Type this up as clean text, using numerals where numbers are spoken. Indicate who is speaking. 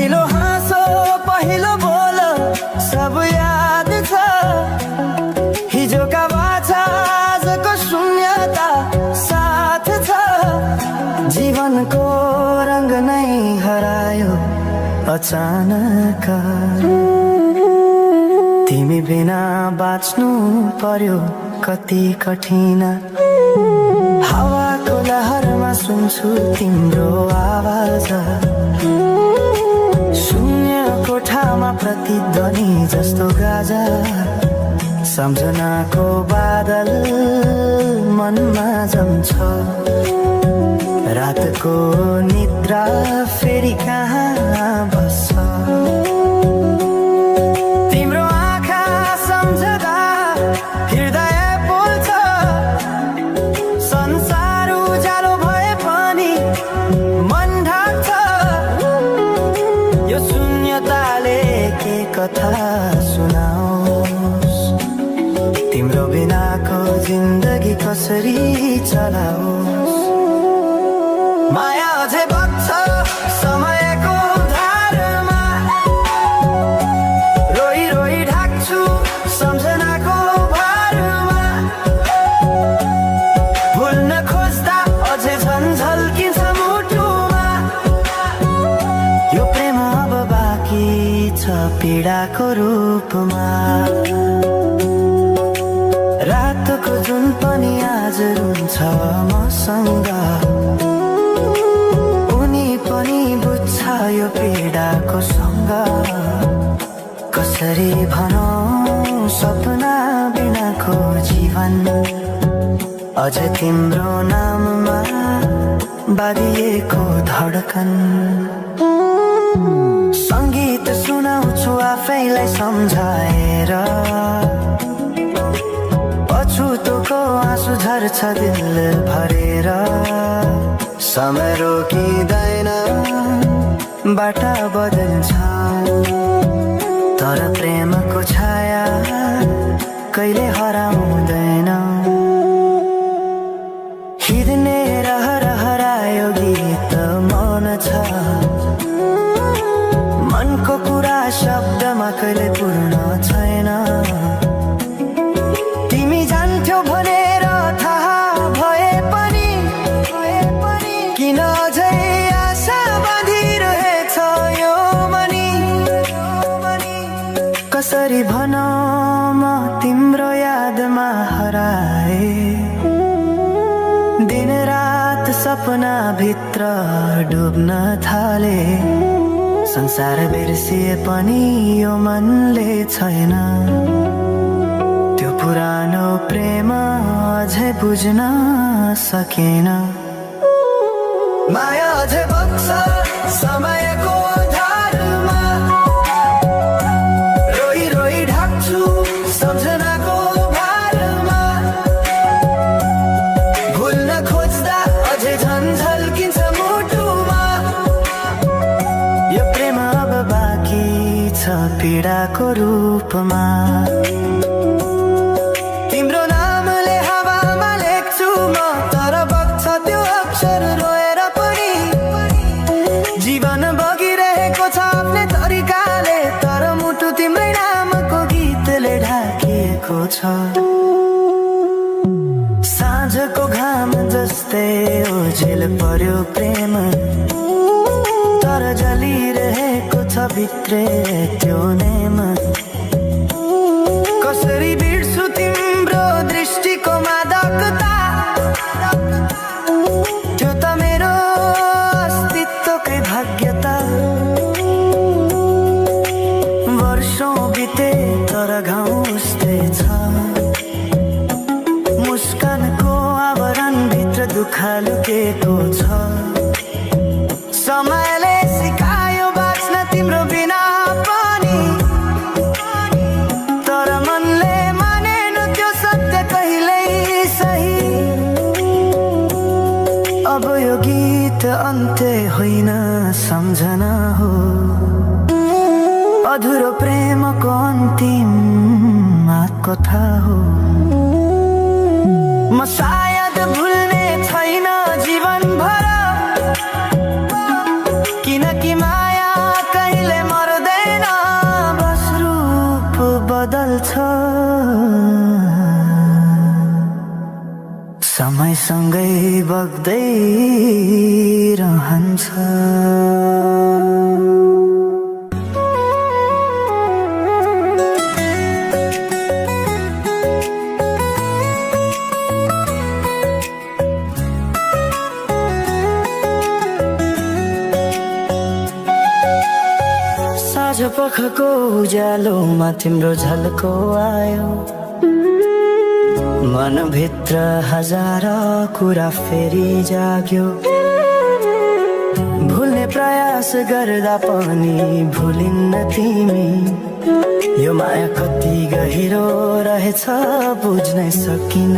Speaker 1: पहिलो हाँसो पहिलो बोल सब याद छ। हिजोका बाछा आजको शून्यता साथ छ। जीवनको रंग नै हरायो अचानक। तिमी बिना बाँच्नु पर्यो कति कठिन। हावाको लहरमा सुन्छु तिम्रो आवाज। शून्य कोठामा प्रतिध्वनि जस्तो गाजा। सम्झनाको बादल मनमा जम्छ। रातको निद्रा फेरि कहाँ बस्छ। तिम्रो आँखा सम्झदा हृदय बोल्छ। संसार उज्यालो भए पनि मन ढाक्छ। यो शून्यताले के कथा सुनाओस्। तिम्रो बिनाको जिन्दगी कसरी चलाओस्। माया अझै बग्छ समयको धारमा। रोई रोई ढाक्छु सम्झनाको भारमा। भुल्न खोज्दा अझै झन् झल्किन्छ मुटुमा। यो प्रेम अब बाँकी छ पीडाको रूपमा। रातको जुन पनि आज रुन्छ मसँग। उनी पनि बुझ्छ यो पीडाको सँग। कसरी भनौं सपना बिनाको जीवन। अझ तिम्रो नाममा बाँधिएको धडकन। संगीत सुनाउँछु आफैलाई सम्झाएर। पछुतोको आँसु झर्छ दिल भरेर। समय रोकिँदैन बाटा बदल्छ। तर प्रेमको छाया कहिले हराउँदैन। हिँड्ने रहर हरायो गीत मन छ। मनको कुरा शब्दमा कहिले पूर्ण छैन। तिमी जान्थ्यौ भनेर थाहा भए पनि किन अझै आशा बाँधिरहेछ यो मनी। कसरी भनौं म तिम्रो यादमा हराए। दिन रात सपना भित्र डुब्न थाले। संसार बिर्सिए पनि यो मनले छैन। त्यो पुरानो प्रेम अझै बुझ्न सकेन। माया अझै बग्छ समयको धारमा। रोई रोई ढाक्छु सम्झनाको भारमा। भुल्न खोज्दा अझै झन् झल्किन्छ मुटुमा। यो प्रेम अब बाँकी छ पीडाको रूपमा। तिम्रो नामले हावामा लेख्छु म तर बग्छ त्यो अक्षर रोएर पनि। जीवन बगिरहेको छ आफ्नै तरिकाले तर मुटु तिम्रै नामको गीतले ढाकिएको छ। साँझको घाम जस्तै ओझेल पर्यो प्रेम। तर जलिरहेको छ भित्रै त्यो नेम। कसरी बिर्सु तिम्रो दृष्टिको मादकता। त्यो त मेरो अस्तित्वकै भाग्यता। वर्षौं बिते तर घाउ उस्तै छ। मुस्कानको आवरण भित्र दुःख लुकेको छ। समयले सिकायो बाँच्न तिम्रो बिना पनि। तर मनले मानेन त्यो सत्य कहिल्यै सही। अब यो गीत अन्त्य होइन सम्झना हो। अधुरो प्रेमको अन्तिम कथा हो। म सायद भुल्ने छैन जीवन भर। किनकि माया कहिले हुँदैन बस रूप बदल्छ समयसँगै बग्दै रहन्छ साँझ पखको उज्यालोमा तिम्रो झल्को आयो मनभित्र हजार कुरा फेरि जाग्यो भुल्ने प्रयास गर्दा पनि भुलिन्न तिमी यो माया कति गहिरो रहेछ बुझ्नै सकिन